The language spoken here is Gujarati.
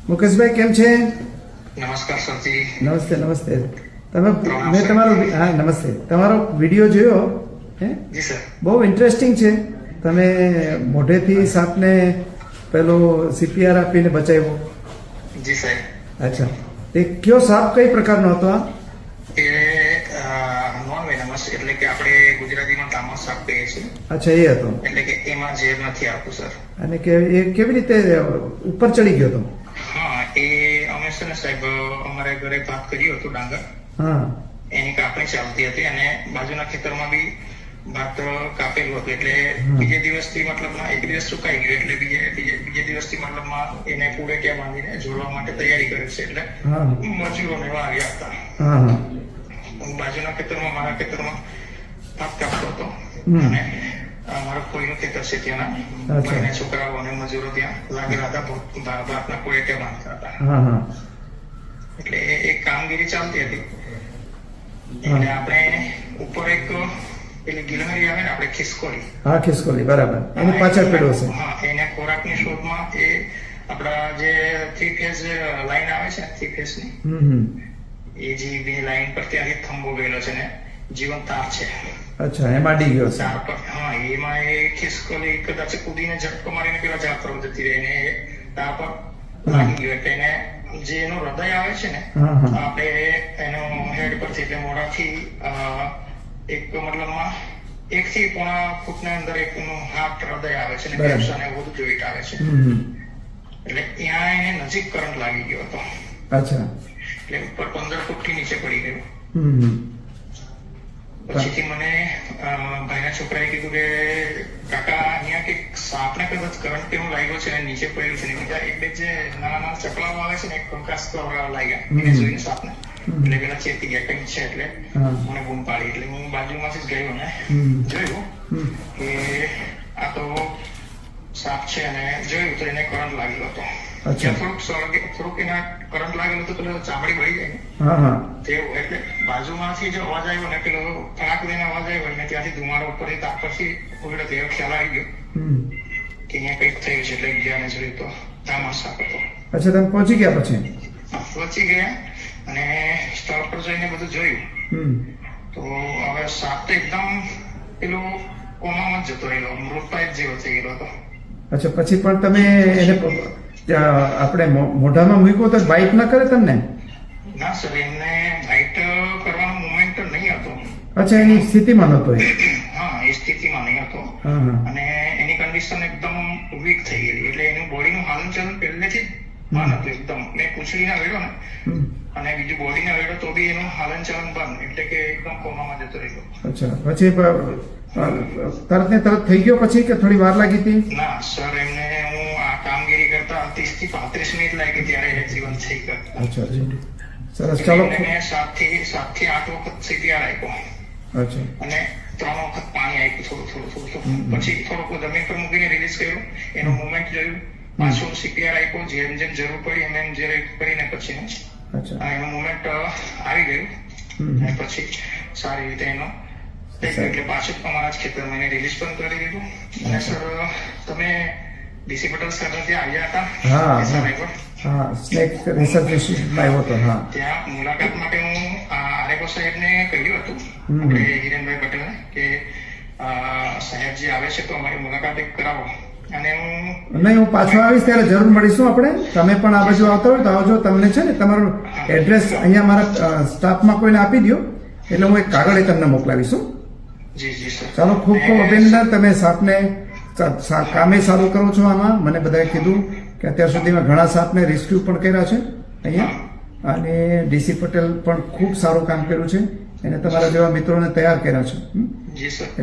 મુકેશભાઈ કેમ છે? નમસ્કાર સરજી. નમસ્તે નમસ્તે. મેં તમારો નમસ્તે, તમારો વિડીયો જોયો હે? જી સર. બહુ ઇન્ટરેસ્ટિંગ છે. તમે મોઢેથી સાપને પેલો CPR આપીને બચાવ્યો. જી સાહેબ. અચ્છા, એ કયો સાપ કઈ પ્રકારનો હતો? એ નોન વેનમસ, એટલે કે આપણે ગુજરાતીમાં તામસ સાપ કહીએ છીએ. અચ્છા, એ હતો. એટલે કે એમાં ઝેર નથી આવતું સર. અને કે એ કેવી રીતે ઉપર ચડી ગયો હતો? હા, એ અમે છે ને સાહેબ, અમારે ઘરે ભાત કર્યું હતું ડાંગર. હા, એની કાપણી ચાલતી હતી અને બાજુના ખેતરમાં બી ભાત કાપેલું હતું. એટલે બીજે દિવસથી મતલબમાં એક દિવસ સુકાઈ ગયું, એટલે બીજે દિવસથી મતલબમાં એને પૂરે ક્યાં બાંધીને જોડવા માટે તૈયારી કરી છે. એટલે મજૂરોને એવા આવ્યા હતા. હા, બાજુના ખેતરમાં, મારા ખેતરમાં ભાત કાપતો હતો અને મારો કોઈનું ખેતર છે ત્યાંના બંને છોકરાઓ અને મજૂરો ત્યાં લાગેલા હતા, ભાતના કોઈ ત્યાં બાંધતા હતા. એટલે એક કામગીરી ચાલતી હતી. એટલે આપણે ઉપર એક પેલી ગિલહરી આવે ને, આપણે ખિસકોલી. હા, ખિસકોલી, બરાબર. એની પાછળ પડ્યો છે. હા, એને ખોરાકની શોધમાં એ આપણા જે 3 ફેઝ લાઈન આવે છે, 3 ફેઝ ની, એ જે બે લાઈન પર ત્યાંથી થંભો ગયેલો છે ને જીવંત તાર છે. અચ્છા, એમાં ડી ગયો છે. તાર પર, હા, એમાં એ ખિસકોલી કદાચ કૂદીને ઝટકો મારીને પેલા ઝાડ પર જતી રહી ને તાર પર લાગી ગયો. એટલે એને જે એનું હૃદય આવે છે ને, આપણે એનો હેડ પરથી એટલે મોઢાથી એક મતલબમાં 1 થી 1.5 ફૂટના અંદર એક હાર્ટ હૃદય આવે છે ને, ફેફસા ને બધું જોઈન્ટ આવે છે. એટલે ત્યાં એને નજીક કરંટ લાગી ગયો હતો. અચ્છા. એટલે ઉપર 15 ફૂટથી નીચે પડી ગયું. પછીથી મને ભાઈના છોકરાએ કીધું કે કાકા, અહીંયા કે સાપને કદાચ કરંટ કેવું લાગ્યો છે, નીચે પડ્યું છે. બીજા એક બે જે નાના નાના ચકલાઓ આવે છે ને, એક કંકાસ લાગ્યા એને જોઈને સાપને. એટલે પેલા ચેતી ગયા કઈ છે, એટલે મને બૂમ પાડી. એટલે હું બાજુમાંથી જ ગયો ને જોયું કે આ તો સાપ છે, અને જોયું તો એને કરંટ લાગેલો હતો. થોડુંક એના કરંટ લાગેલો હતો, પેલો ચામડી બળી જાય ને તેવું. એટલે બાજુમાંથી જો અવાજ આવ્યો ને, પેલો ફાંક લઈને અવાજ આવ્યો ને, ત્યાંથી ધુમાડો ઉપર તાપ પરથી ઉગડ્યો, તેવો ખ્યાલ આવી ગયો કે અહીંયા કંઈક થયું છે. એટલે ગયા ને જોયું તો તામસ સાપ હતો. અચ્છા, તમે પહોંચી ગયા? પછી પહોંચી ગયા અને સ્થળ પર જઈને બધું જોયું તો હવે સાપ તો એકદમ પેલો કોમામાં જ જતો રહેલો, મૃતપાય જેવો થઈ ગયેલો હતો. અચ્છા, પછી પણ તમે એને આપણે મોઢામાં મૂક્યો તો બાઇટ ના કરે તમને? ના સર, એમને બાઇટ કરવાનો મોમેન્ટ નહીં હતો. અચ્છા, એની સ્થિતિમાં નહોતો? હા, એ સ્થિતિમાં નહીં હતો. અને એની કન્ડિશન એકદમ વીક થઈ ગયેલી. એટલે એનું બોડીનું હાલનચલન પહેલેથી જ બંધ હતું એકદમ. મેં પૂંછડીના વેડો ને અને બીજું બોડીના વેડો તો બી એનું હાલનચલન બંધ, એટલે કે એકદમ કોમામાં જતો રહ્યો. અચ્છા, પછી તરત ને તરત થઈ ગયો પછી કે થોડી વાર લાગી હતી? ના સર, એમને હું આ કામગીરી કરતા 30 થી 35 મિનિટ લાગી, ત્યારે એ જીવન થઈ ગયો. અચ્છા, સરસ. ચાલો, મેં 7 થી 8 વખત CPR આપ્યો. અચ્છા. અને 3 વખત પાણી આપ્યું, થોડું. પછી થોડુંક જમીન પર મૂકીને રિલીઝ કર્યું, એનું મુવમેન્ટ જોયું, પાછું CPR આપ્યું. જેમ જેમ જરૂર પડી એમ જે કરીને પછી એનું મુવમેન્ટ આવી ગયું. અને પછી સારી રીતે એનો એટલે પાછું અમારા જ ખેતરમાં એને રિલીઝ પણ કરી દીધું. અને સર, તમે DC પટેલ સર ત્યાં આવ્યા હતા? હા, સ્નેક રિસર્ચ ઇન્સ્ટિટ્યૂટમાં આવ્યો હતો. હા, ત્યાં મુલાકાત માટે હું આરેકો સાહેબને કહ્યું હતું, આપણે હિરેનભાઈ પટેલને, કે સાહેબ જે આવે છે તો અમારી મુલાકાત એક કરાવો. અને હું પાછો આવીશ ત્યારે જરૂર મળીશું આપણે. તમે પણ આ બાજુ આવતા હોય તો આવજો. તમને છે ને તમારું એડ્રેસ અહીંયા મારા સ્ટાફમાં કોઈને આપી દો, એટલે હું એક કાગળ તમને મોકલાવીશું. જી સર. ચાલો, ખૂબ ખૂબ અભિનંદન. તમે સાપને કામે સારું કરો છો. આમાં મને બધાએ કીધું કે અત્યાર સુધીમાં ઘણા સાપને રેસ્ક્યુ પણ કર્યા છે અહીંયા, અને DC પટેલ પણ ખૂબ સારું કામ કર્યું છે. એને તમારા જેવા મિત્રોને તૈયાર કર્યા છે. જી સર.